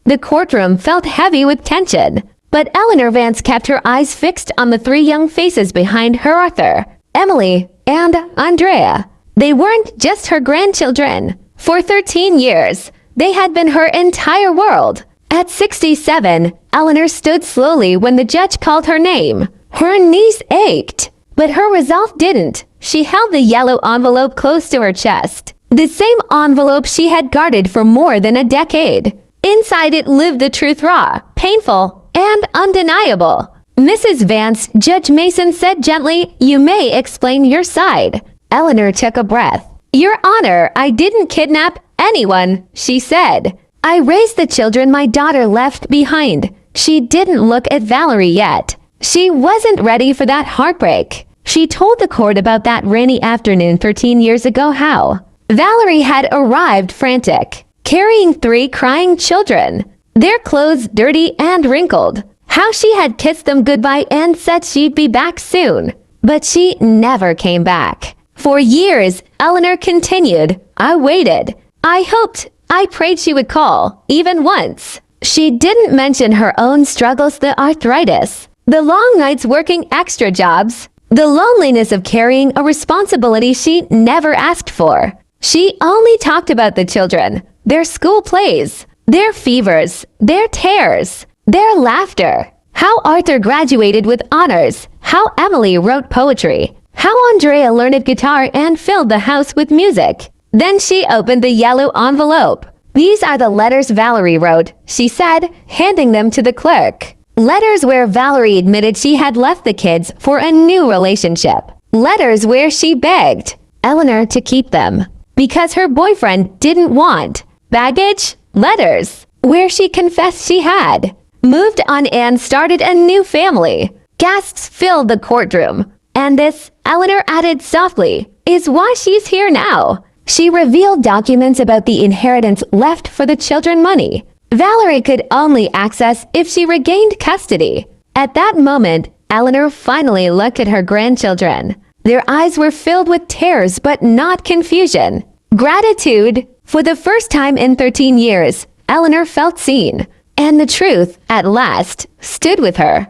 The courtroom felt heavy with tension, but Eleanor Vance kept her eyes fixed on the three young faces behind her: Arthur, Emily, and Andrea. They weren't just her grandchildren. For 13 years, they had been her entire world. At 67, Eleanor stood slowly when the judge called her name. Her knees ached, but her resolve didn't. She held the yellow envelope close to her chest, the same envelope she had guarded for more than a decade. Inside it lived the truth, raw, painful, and undeniable. "Mrs. Vance," Judge Mason said gently, "you may explain your side." Eleanor took a breath. "Your Honor, I didn't kidnap anyone," she said. "I raised the children my daughter left behind." She didn't look at Valerie yet. She wasn't ready for that heartbreak. She told the court about that rainy afternoon 13 years ago, how Valerie had arrived frantic, carrying 3 crying children, their clothes dirty and wrinkled. How she had kissed them goodbye and said she'd be back soon. But she never came back. For years, Eleanor continued. "I waited. I hoped. I prayed she would call, even once." She didn't mention her own struggles: the arthritis, the long nights working extra jobs, the loneliness of carrying a responsibility she never asked for. She only talked about the children, their school plays, their fevers, their tears, their laughter. How Arthur graduated with honors, how Emily wrote poetry, how Andrea learned guitar and filled the house with music. Then she opened the yellow envelope. "These are the letters Valerie wrote," she said, handing them to the clerk. Letters where Valerie admitted she had left the kids for a new relationship. Letters where she begged Eleanor to keep them because her boyfriend didn't want baggage. Letters where she confessed she had moved on and started a new family. Gasps filled the courtroom. "And this," Eleanor added softly, "is why she's here now." She revealed documents about the inheritance left for the children money Valerie could only access if she regained custody. At that moment, Eleanor finally looked at her grandchildren. Their eyes were filled with tears but not confusion. Gratitude. For the first time in 13 years, Eleanor felt seen, and the truth, at last, stood with her.